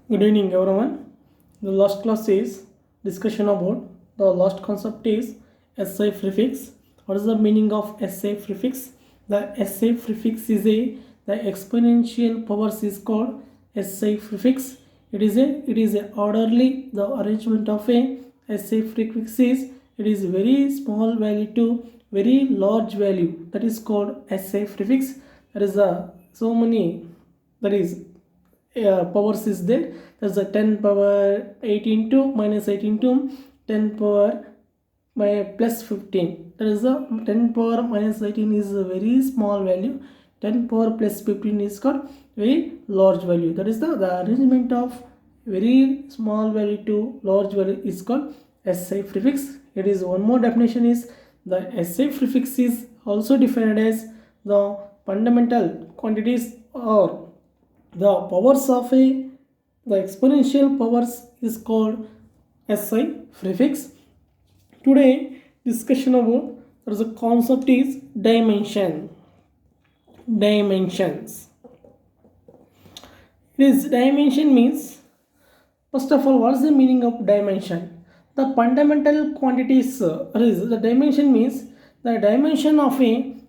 Good evening, everyone. The last class is discussion about the last concept is SI prefix. What is the meaning of SI prefix? The SI prefix is the exponential powers is called SI prefix. It is a orderly the arrangement of a SI prefix is it is very small value to very large value, that is called SI prefix. There is a so many, that is powers is there. There's a 10 power 18 to minus 18 to 10 power by plus 15. There is a 10 power minus 18 is a very small value. 10 power plus 15 is called very large value. That is the arrangement of very small value to large value is called SI prefix. It is one more definition is the SI prefix is also defined as the fundamental quantities or the powers of the exponential powers is called SI prefix. Today discussion about there is a concept is dimensions. This dimension means, first of all, what is the meaning of dimension? The fundamental quantities is the dimension means the dimension of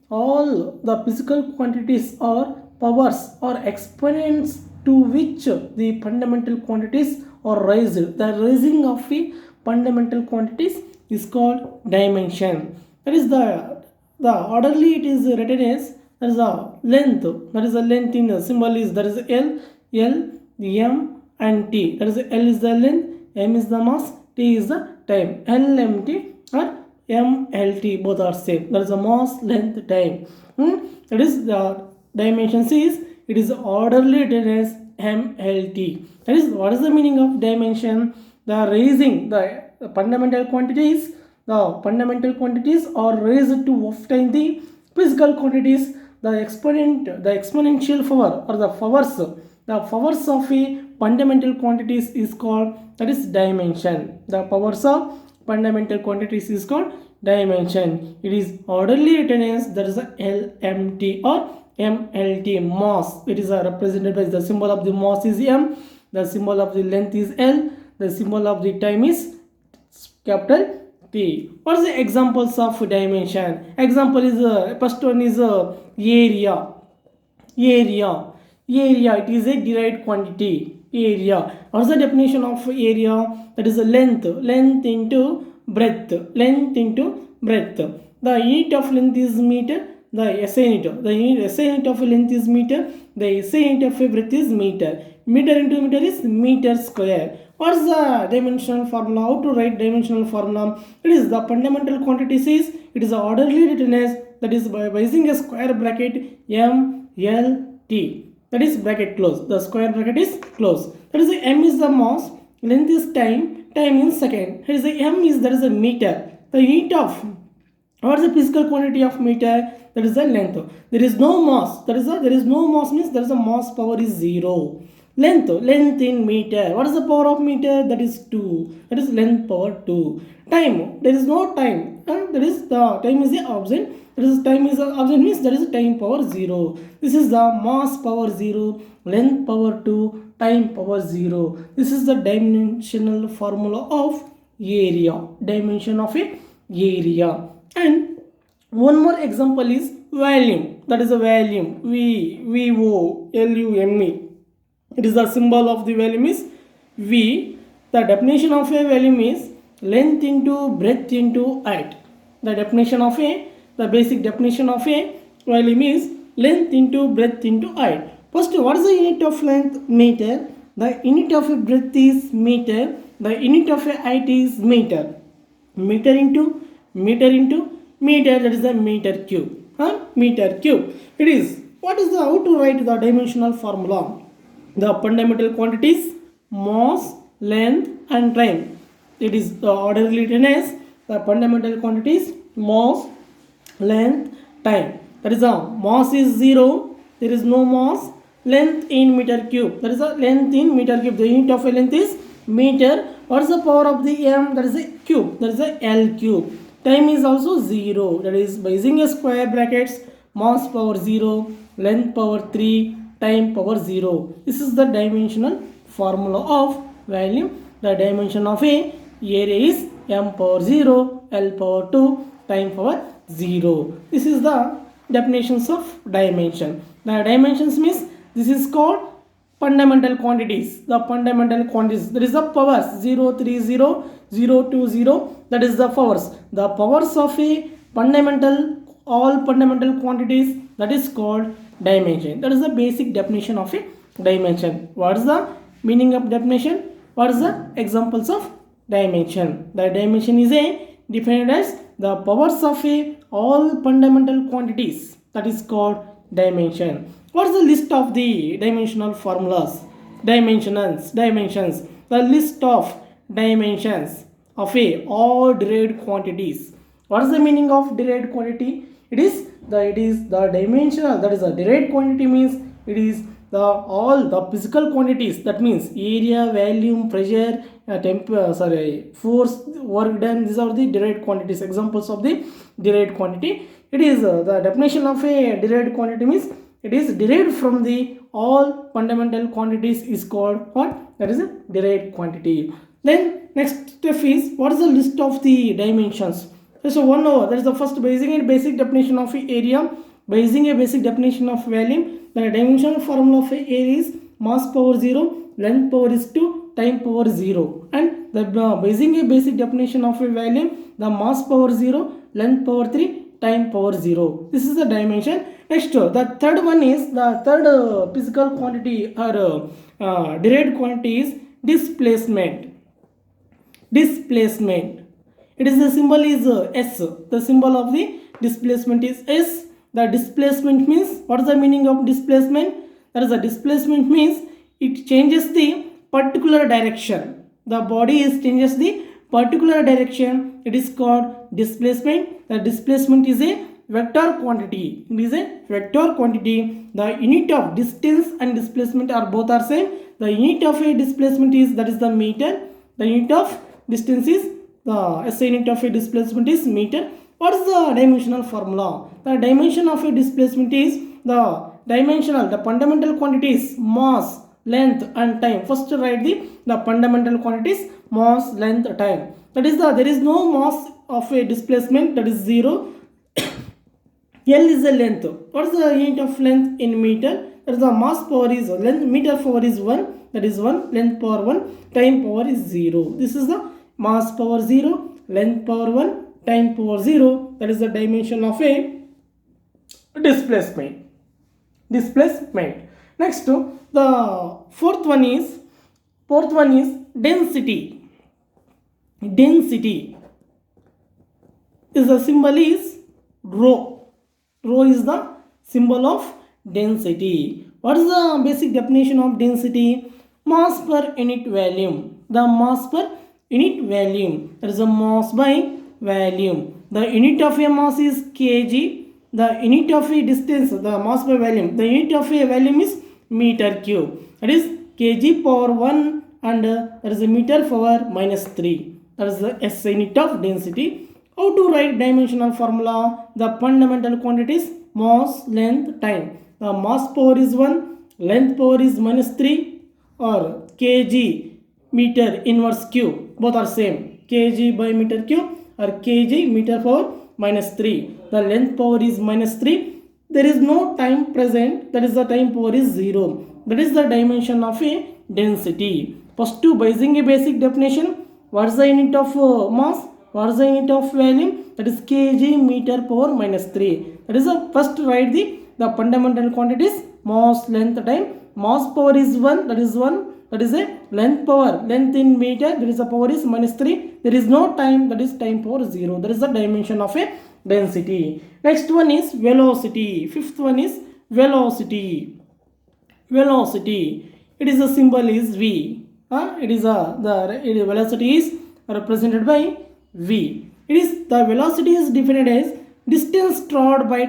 all the physical quantities or powers or exponents to which the fundamental quantities are raised. The raising of the fundamental quantities is called dimension. That is the orderly it is written as there is a length. That is the length in the symbol is there is L, M and T. That is L is the length, M is the mass, T is the time. LMT or MLT both are same. That is the mass, length, time. That is the dimensions is it is orderly written as MLT. That is what is the meaning of dimension? The raising the fundamental quantities. The fundamental quantities are raised to obtain the physical quantities. The exponential power or the powers of a fundamental quantities is called, that is dimension. The powers of fundamental quantities is called dimension. It is orderly written as there is a LMT or MLT, mass. It is represented by the symbol of the mass is M, the symbol of the length is L, the symbol of the time is capital T. What is the examples of dimension? Example is first one is area. Area, it is a derived quantity. Area. What is the definition of area? That is a length into breadth. The unit of length is meter. The SI unit. The unit SI unit of length is meter. The SI unit of breadth is meter. Meter into meter is meter square. What is the dimensional formula? How to write dimensional formula? It is the fundamental quantities is it is orderly written as, that is by using a square bracket M L T. That is bracket close. The square bracket is close. That is the M is the mass, length is time in second. Here is the M is there is a meter. The unit of what is the physical quantity of meter? That is the length. There is no mass. There is no mass means there is a mass power is 0. Length in meter. What is the power of meter? That is 2. That is length power 2. Time. There is no time. There is the time is the absent. There is time is absent means there is time power 0. This is the mass power 0, length power 2, time power 0. This is the dimensional formula of area. Dimension of a area. And one more example is volume. That is a volume. VOLUME. It is the symbol of the volume is V. The definition of a volume is length into breadth into height. The basic definition of a volume is length into breadth into height. First, what is the unit of length? Meter. The unit of breadth is meter. The unit of height is meter. Meter into meter, that is the meter cube. Meter cube. It is what is the how to write the dimensional formula? The fundamental quantities mass, length and time. It is the orderly written as the fundamental quantities mass, length, time. That is the mass is 0. There is no mass. Length in meter cube. That is the length in meter cube. The unit of a length is meter. What is the power of the M? That is a cube. That is a L cube. Time is also 0. That is by using a square brackets. Mass power 0, length power 3, time power 0. This is the dimensional formula of volume. The dimension of a area is m power 0, L power 2, time power 0. This is the definitions of dimension. The dimensions means this is called fundamental quantities. The fundamental quantities, that is the powers 0, 3, 0, 0, 2, 0, that is the powers. The powers of a fundamental, all fundamental quantities, that is called dimension. That is the basic definition of a dimension. What is the meaning of definition? What is the examples of dimension? The dimension is a defined as the powers of a all fundamental quantities, that is called dimension. What is the list of the dimensional formulas? Dimensions. The list of dimensions of a all derived quantities. What is the meaning of derived quantity? It is the dimensional, that is the derived quantity means it is the all the physical quantities, that means area, volume, pressure, force, work done. These are the derived quantities, examples of the derived quantity. It is the definition of a derived quantity means it is derived from the all fundamental quantities is called what? That is a derived quantity. Then next step is what is the list of the dimensions? So 1 over, that is the first basic definition of area, basic definition of volume. The dimensional formula of area is mass power 0, length power is 2, time power 0. And the basic definition of a volume, the mass power 0, length power 3, time power 0. This is the dimension. Next, the third one is the third physical quantity or derived quantity is displacement. It is the symbol is S. The symbol of the displacement is S. The displacement means, what is the meaning of displacement? That is, the displacement means it changes the particular direction. The body is changes the particular direction. It is called displacement. The displacement is a vector quantity. It is a vector quantity. The unit of distance and displacement are both are same. The unit of a displacement is, that is the meter. The unit of distance is, the SI unit of a displacement is meter. What is the dimensional formula? The dimension of a displacement is the dimensional, the fundamental quantities mass, length and time. First write the fundamental quantities mass, length, time. That is the, there is no mass of a displacement, that is 0. L is the length. What is the unit of length in meter? That is the mass power is length, meter power is 1, that is 1, length power 1, time power is 0. This is the mass power 0, length power 1, time power 0. That is the dimension of a displacement. Next, the fourth one is density. Is the symbol is rho. Rho is the symbol of density. What is the basic definition of density? Mass per unit volume. The mass per unit volume, that is the mass by volume. The unit of a mass is kg. The unit of a distance, the mass by volume, the unit of a volume is meter cube. That is kg power 1 and that is a meter power minus 3. That is the SI unit of density. How to write dimensional formula? The fundamental quantities mass, length, time. The mass power is 1, length power is minus 3, or kg meter inverse cube, both are same. Kg by meter cube or kg meter power minus 3. The length power is minus 3. There is no time present, that is the time power is 0. That is the dimension of a density. First to basic definition. What is the unit of mass? What is the unit of volume? That is kg meter power minus 3. That is the first write the fundamental quantities mass, length, time. Mass power is 1, that is 1. That is a length power, length in meter, there is a power is minus 3. There is no time, that is time power 0. That is the dimension of a density. Next one is velocity. Fifth one is velocity. It is the symbol is V. The velocity is represented by V. It is, the velocity is defined as distance traveled by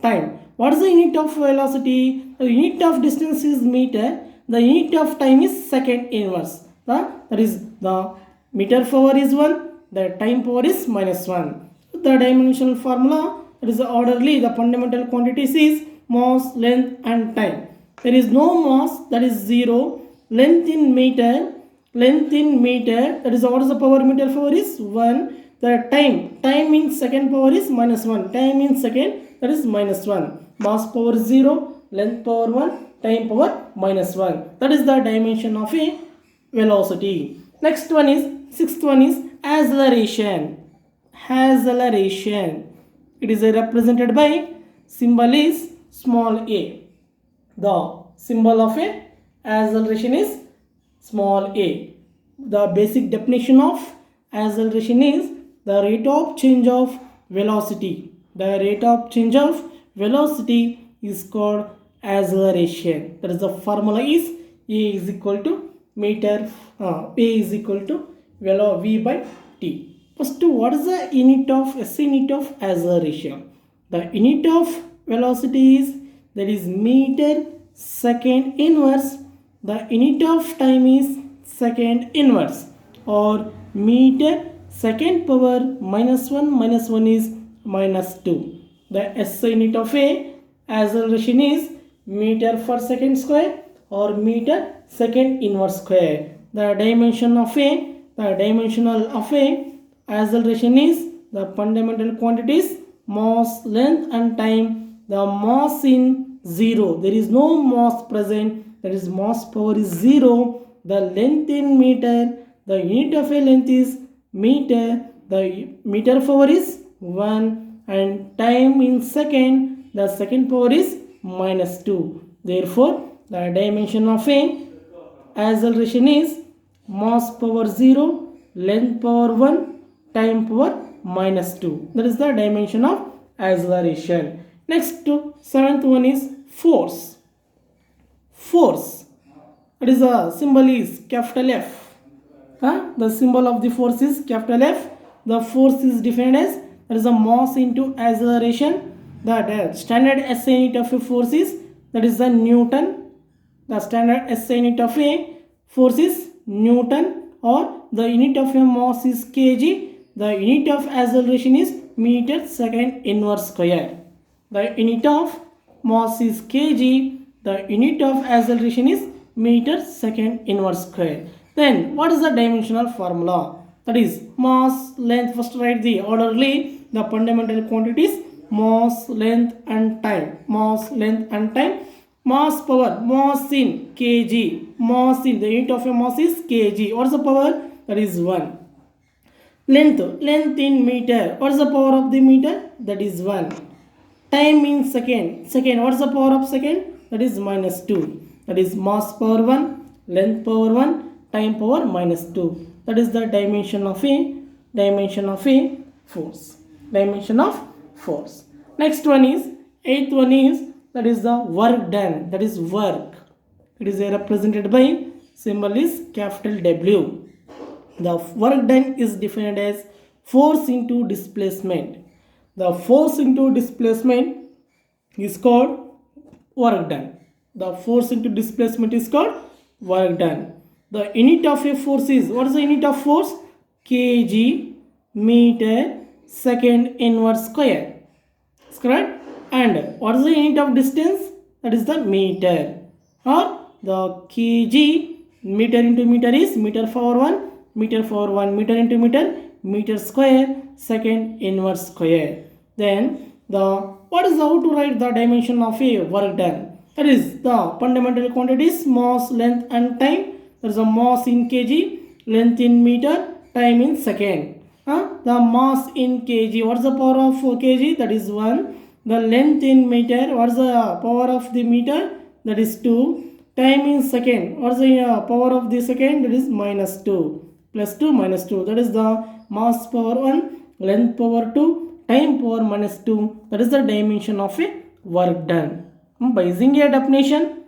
time. What is the unit of velocity? The unit of distance is meter. The unit of time is second inverse. That is the meter power is 1. The time power is minus 1. The dimensional formula, it is orderly. The fundamental quantities is mass, length and time. There is no mass, that is 0. Length in meter, that is what is the power meter power is 1. The time in second power is minus 1. Time in second, that is minus 1. Mass power 0, length power 1, time power minus 1. That is the dimension of a velocity. Next one is, sixth one is acceleration. It is represented by symbol is small a. The symbol of a acceleration is small a. The basic definition of acceleration is the rate of change of velocity. The rate of change of velocity is called acceleration. That is the formula is a is equal to meter, a is equal to v by t. First, what is the unit of SI unit of acceleration? The unit of velocity is, that is meter second inverse. The unit of time is second inverse, or meter second power minus 1 is minus 2. The SI unit of a acceleration is meter per second square, or meter second inverse square. The dimensional of a acceleration is the fundamental quantities mass, length and time. The mass in 0, there is no mass present, that is mass power is 0. The length in meter, the unit of a length is meter, the meter power is 1. And time in second, the second power is minus 2. Therefore the dimension of a acceleration is mass power 0, length power 1, time power minus 2. That is the dimension of acceleration. Next, seventh one is force. That is the symbol is capital F. The symbol of the force is capital F. The force is defined as, that is the mass into acceleration. The standard SI unit of a force is, that is the Newton. The standard SI unit of a force is Newton, or the unit of a mass is kg. The unit of acceleration is meter second inverse square. The unit of mass is kg. The unit of acceleration is meter second inverse square. Then what is the dimensional formula? That is mass, length. First write the orderly the fundamental quantities mass, length and time. Mass, length and time. Mass power, mass in kg. Mass in, the unit of a mass is kg. What is the power? That is 1. Length in meter. What is the power of the meter? That is 1. Time in second. What is the power of second? That is minus 2. That is mass power 1, length power 1, time power minus 2. That is the dimension of a force. Next one is, eighth one is, that is the work done. That is work. It is represented by symbol is capital W. The work done is defined as force into displacement. The force into displacement is called work done. The force into displacement is called work done. The unit of a force is, what is the unit of force? kg meter second inverse square. That's correct. And what is the unit of distance? That is the meter, or the kg meter into meter is meter power 1, meter into meter, meter square second inverse square. Then the, what is how to write the dimension of a work done? That is the fundamental quantities mass, length and time. There is a mass in kg, length in meter, time in second. The mass in kg, what is the power of kg? That is 1. The length in meter, what is the power of the meter? That is 2. Time in second, what is the power of the second? That is minus 2. Plus 2 minus 2. That is the mass power 1, length power 2, time power minus 2. That is the dimension of a work done. By using a definition,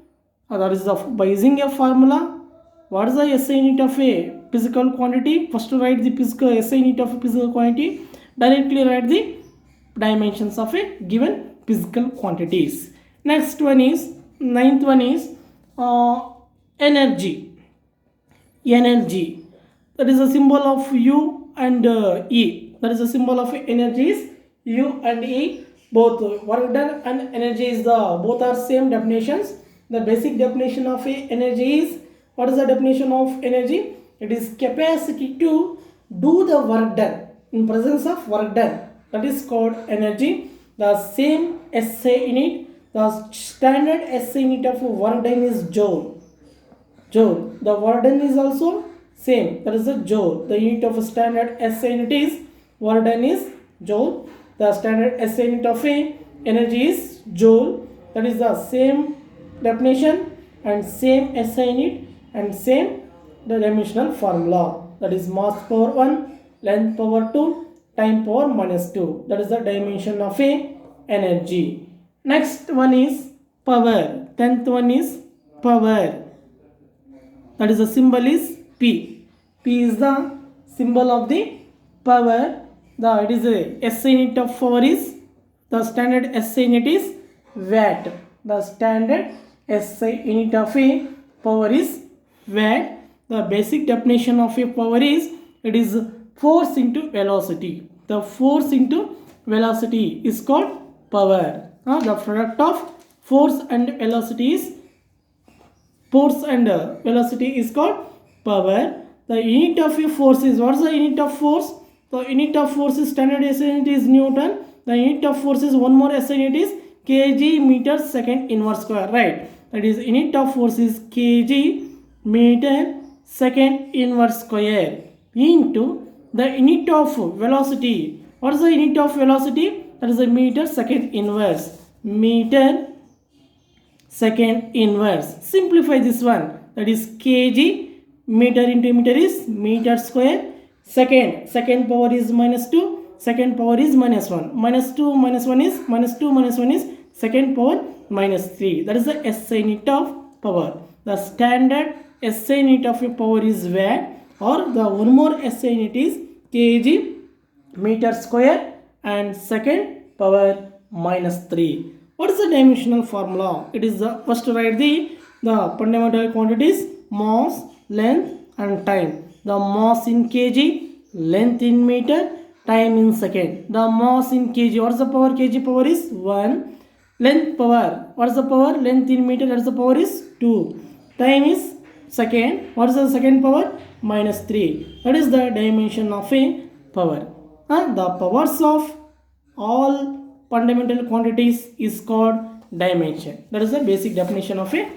that is by using a formula, what is the SI unit of a physical quantity? First write the physical SI unit of a physical quantity. Directly write the dimensions of a given physical quantities. Next one is, ninth one is energy. That is a symbol of U and E. That is a symbol of energy is U and E. Both work done and energy is the both are same definitions. The basic definition of a energy is, what is the definition of energy? It is capacity to do the work done in presence of work done. That is called energy. The same SI unit, the standard SI unit of work done is joule. Joule. The work done is also same. That is the joule. The unit of standard SI unit is work done is joule. The standard SI unit of a energy is joule. That is the same definition and same SI unit and same the dimensional formula. That is mass power 1, length power 2, time power minus 2. That is the dimension of a energy. Next one is power. 10th one is power. That is the symbol is P. P is the symbol of the power. It is a SI unit of power is, the standard SI unit is watt. The standard SI unit of a power is watt. The basic definition of a power is, it is force into velocity. The force into velocity is called power. The product of force and velocity is called power. The unit of a force is, what is the unit of force? The unit of force is standard SI unit is Newton. The unit of force is one more SI unit is kg meter second inverse square, right? That is unit of force is kg meter second inverse square into the unit of velocity. What is the unit of velocity? That is a meter second inverse. Meter second inverse. Simplify this one. That is kg. Meter into meter is meter square. Second power is minus 2. Second power is minus 1. Minus 2 minus 1 is minus 2 minus 1 is second power minus 3. That is the SI unit of power. The standard SI unit of a power is watt, or the one more SI unit is kg meter square and second power minus 3. What is the dimensional formula? It is the first write the fundamental quantities mass, length and time. The mass in kg, length in meter, time in second. The mass in kg, what is the power? Kg power is 1. Length power, what is the power? Length in meter, that is the power is 2. Time is second. What is the second power? Minus 3. That is the dimension of a power. The powers of all fundamental quantities is called dimension. That is the basic definition of a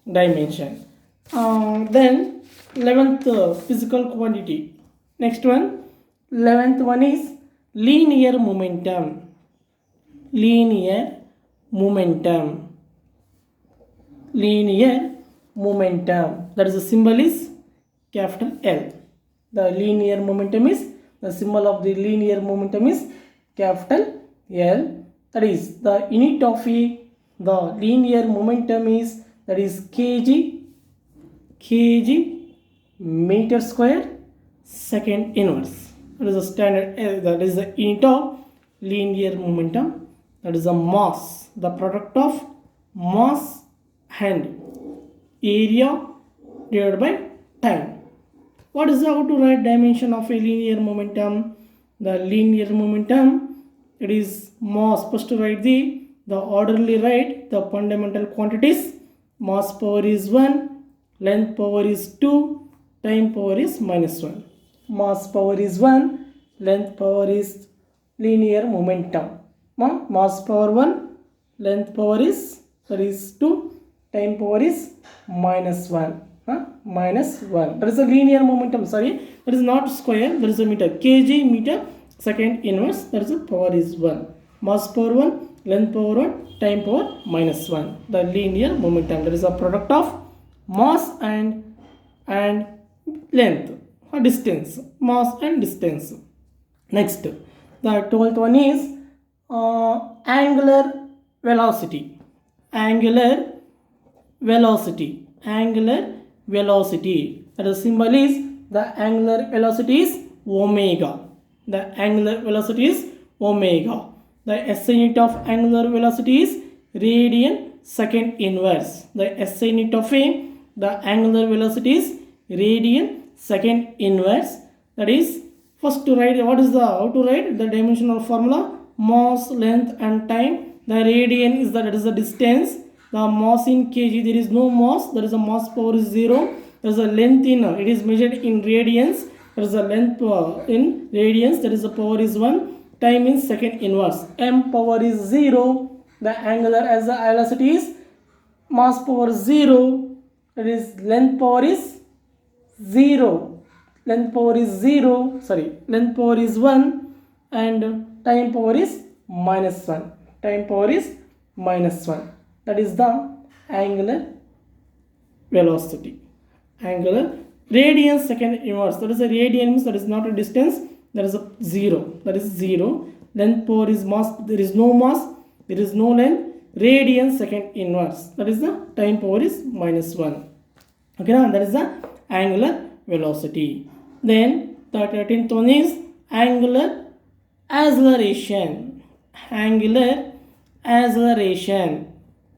dimension. Then 11th physical quantity. Next one, 11th one is linear momentum. Linear momentum. Linear momentum. That is the symbol is capital L. The linear momentum is, the symbol of the linear momentum is capital L. That is the unit of the linear momentum is, that is kg meter square second inverse. That is the standard, that is the unit of linear momentum. That is the mass, the product of mass and area divided by time. What is how to write dimension of a linear momentum? The linear momentum, it is mass. First to write the orderly write the fundamental quantities. Mass power is 1, length power is 2, time power is minus 1. Mass power is 1, length power is linear momentum. Mass power 1, length power is, that is 2, time power is minus 1. Minus 1. That is a linear momentum. Sorry, that is not square. That is a meter. Kg meter second inverse. That is the power is 1. Mass power 1, length power 1, time power minus 1. The linear momentum. That is a product of mass and length or distance. Mass and distance. Next, the 12th one is angular velocity. Angular velocity. Angular velocity. That is symbol is, the angular velocity is omega. The angular velocity is omega. The SI unit of angular velocity is radian second inverse. The SI unit of the angular velocity is radian second inverse. That is, first to write, what is the, how to write the dimensional formula? Mass, length and time. The radian is that is the distance. the mass in kg, there is no mass, there is a mass power is 0. There is a length in, it is measured in radians, there is a length in radians, there is a power is 1, time in second inverse. M power is 0, the angular as the velocity is mass power 0, that is length power is 0, length power is 0, length power is 1, and time power is minus 1, time power is minus 1. That is the angular velocity, angular radian second inverse. That is a radian means that is not a distance, that is a 0, that is 0. Length power is mass, there is no mass, there is no length, radian second inverse, that is the time power is minus 1. Okay, now that is the angular velocity. Then the 13th one is angular acceleration, angular acceleration,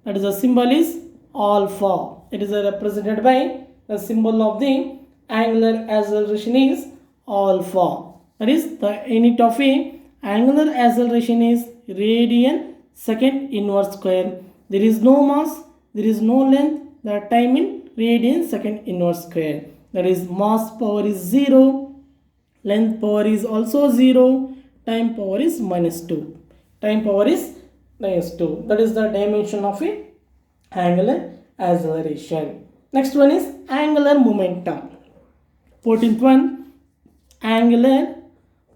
that is the symbol is alpha. It is represented by the symbol of the angular acceleration is alpha. That is the unit of a angular acceleration is radian second inverse square. There is no mass, there is no length, the time in radian second inverse square. That is mass power is 0, length power is also 0, time power is minus 2. Time power is minus 2. That is the dimension of a angular acceleration. Next one is angular momentum. 14th one, angular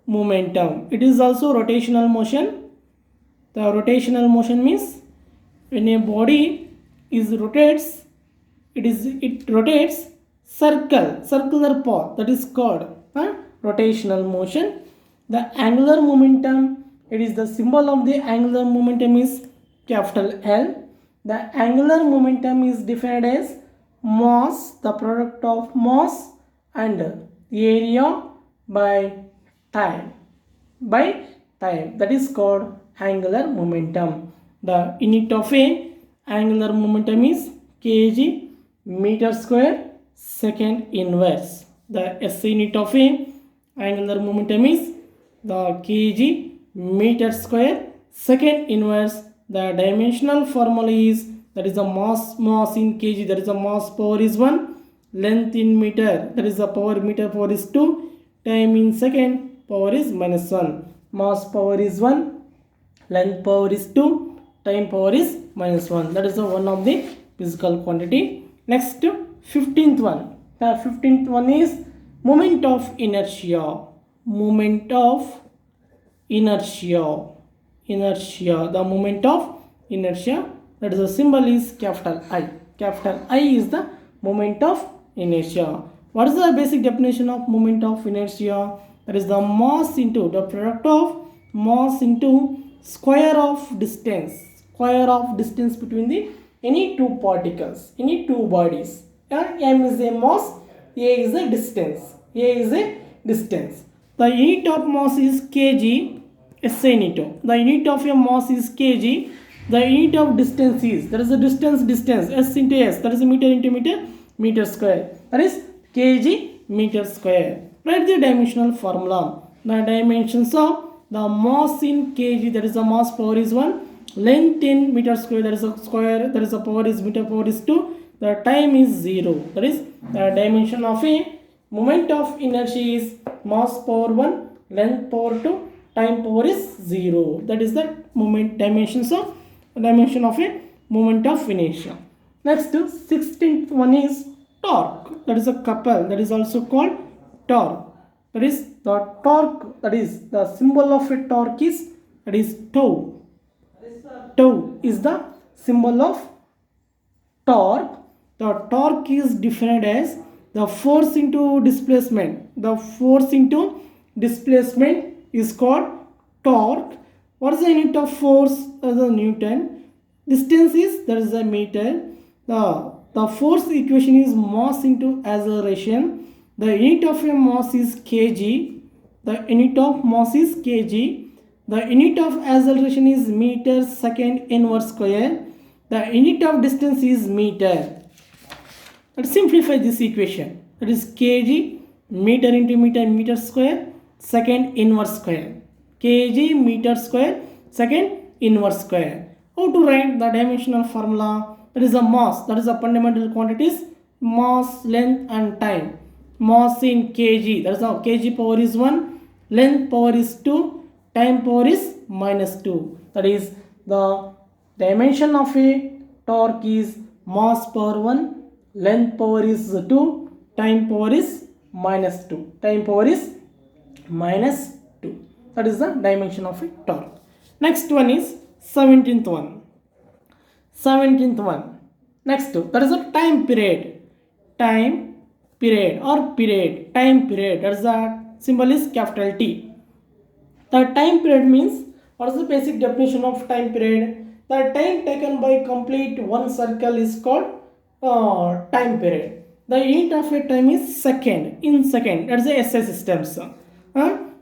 momentum. It is also rotational motion. The rotational motion means when a body is rotates, it rotates circular path, that is called rotational motion. The angular momentum, it is the symbol of the angular momentum is capital L. The angular momentum is defined as mass, the product of mass and area by time, that is called angular momentum. The unit of a angular momentum is kg meter square second inverse. The SI unit of a angular momentum is the kg meter square second inverse. The dimensional formula is, that is the mass in kg, that is the mass power is 1, length in meter, that is the power meter power is 2, time in second power is minus 1. Mass power is 1, length power is 2, time power is minus 1. That is the one of the physical quantity. Next, 15th one. The 15th one is moment of inertia. Moment of inertia. The moment of inertia, that is the symbol is capital I. Capital I is the moment of inertia. What is the basic definition of moment of inertia? That is the mass into the product of mass into square of distance between the any two particles, any two bodies. M is a mass, A is a distance. The unit of mass is kg, SI unit. The unit of a mass is kg. The unit of distance is, that is a distance, S into S, that is a meter into meter square. That is kg meter square. Write the dimensional formula. The dimensions of the mass in kg, that is the mass power is 1, length in meter square, that is a square, that is the power is meter power is 2, the time is 0. That is the dimension of a moment of inertia is mass power 1, length power 2, time power is 0. That is the dimension of a moment of inertia. Next, 16th one is torque. That is a couple, that is also called torque. That is the torque, that is the symbol of a torque is, that is tau. Tau is the symbol of torque. The torque is defined as the force into displacement. The force into displacement is called torque. What is the unit of force? That is a Newton. Distance is, that is a meter. The force equation is mass into acceleration. The unit of a mass is kg. The unit of mass is kg. The unit of acceleration is meter second inverse square. The unit of distance is meter. Let's simplify this equation. That is kg meter into meter square second inverse square. Kg meter square second inverse square. How to write the dimensional formula? That is the mass. That is the fundamental quantities: mass, length, and time. Mass in kg. That is how kg power is 1, length power is 2, time power is minus 2. That is the dimension of a torque is mass power 1, length power is 2, time power is minus 2. Time power is minus 2. That is the dimension of a torque. Next one is 17th one. 17th one. Next, that is a time period. Time period or period. Time period. That is the symbol is capital T. The time period means, what is the basic definition of time period? The time taken by complete one circle is called time period. The unit of a time is second. In second. That is the SI systems.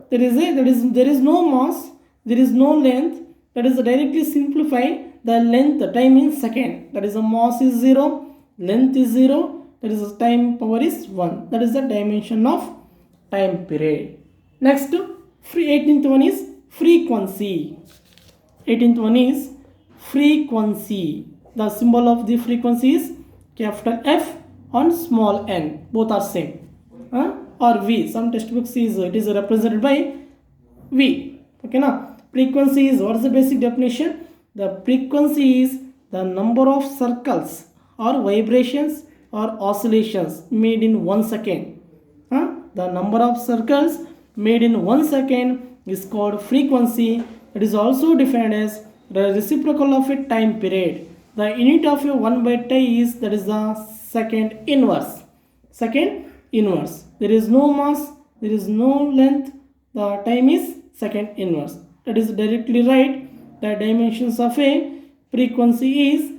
There is no mass. There is no length. That is directly simplify the length, the time in second. That is the mass is 0, length is 0, that is the time power is 1. That is the dimension of time period. Next, 18th one is frequency. 18th one is frequency. The symbol of the frequency is capital F and small n. Both are same. Or V. Some textbooks is it is represented by V. Okay na? Frequency is, what is the basic definition? The frequency is the number of circles or vibrations or oscillations made in 1 second. The number of circles made in 1 second is called frequency. It is also defined as the reciprocal of a time period. The unit of a 1 by t is, that is the second inverse. Second inverse. There is no mass, there is no length, the time is second inverse. That is directly right. The dimensions of a frequency is,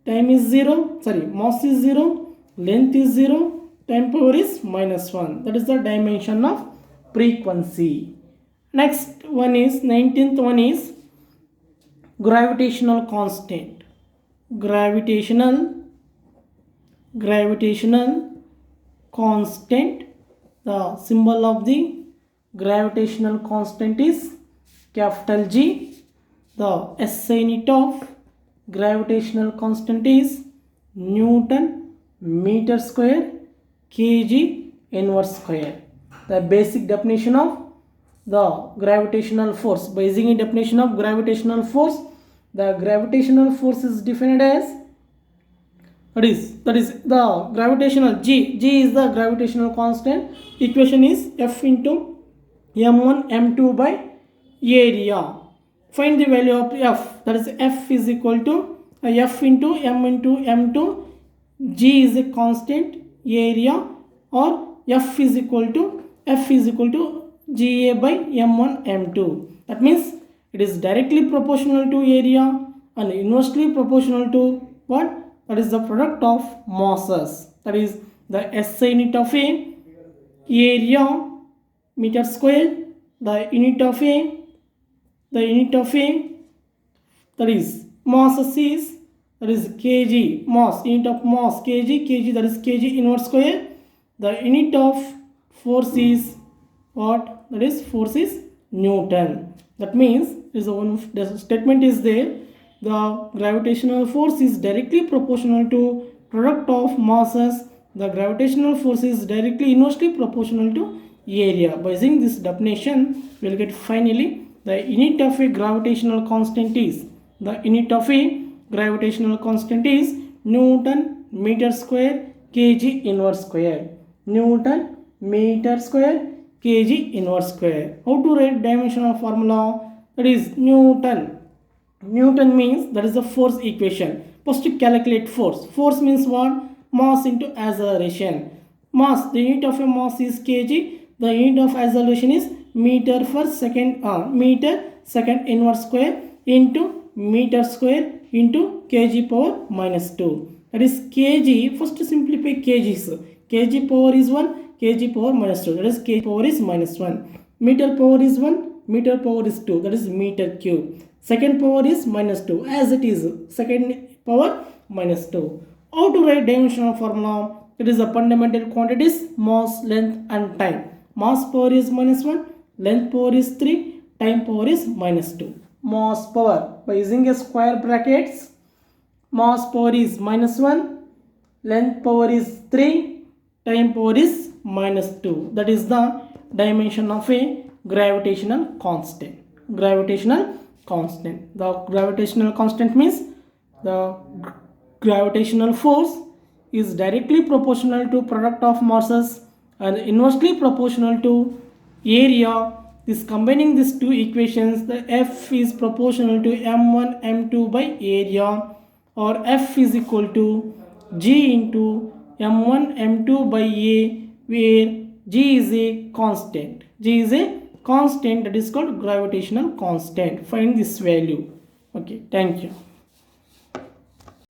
time is 0, mass is 0, length is 0, time power is minus 1. That is the dimension of frequency. Next one is, 19th one is gravitational constant. Gravitational constant. The symbol of the gravitational constant is capital G. The SI unit of gravitational constant is Newton meter square kg inverse square. The basic definition of the gravitational force. By using a definition of gravitational force, the gravitational force is defined as, that is the gravitational G. G is the gravitational constant. Equation is F into m1 m2 by area. Find the value of F. That is F is equal to F into m2. G is a constant, area, or F is equal to GA by m1 m2. That means it is directly proportional to area and inversely proportional to what? That is the product of masses. That is the SI unit of a area meter square. The unit of a that is mass is, that is kg, mass, unit of mass kg, that is kg inverse square. The unit of force is what? That is force is Newton. That means the statement is there, the gravitational force is directly proportional to product of masses. The gravitational force is directly inversely proportional to area. By using this definition, we will get finally the unit of a gravitational constant is, Newton meter square kg inverse square. Newton meter square kg inverse square. How to write dimensional formula? That is Newton. Newton means, that is the force equation. First to calculate force. Force means what? Mass into acceleration. Mass, the unit of a mass is kg. The unit of acceleration is meter per second, meter second inverse square into meter square into kg power minus 2. That is kg. First to simplify kgs. Kg power is 1, kg power minus 2. That is kg power is minus 1. Meter power is 1, meter power is 2. That is meter cube. Second power is minus 2. As it is, second power minus 2. How to write dimensional formula? It is the fundamental quantities, mass, length and time. Mass power is minus 1, length power is 3, time power is minus 2. Mass power, by using a square brackets, mass power is minus 1, length power is 3, time power is minus 2. That is the dimension of a gravitational constant. Gravitational constant. The gravitational constant means the gravitational force is directly proportional to product of masses and inversely proportional to area. This combining these two equations, the F is proportional to m1 m2 by area, or F is equal to G into m1 m2 by A, where G is a constant. G is a constant, that is called gravitational constant. Find this value. Okay, thank you.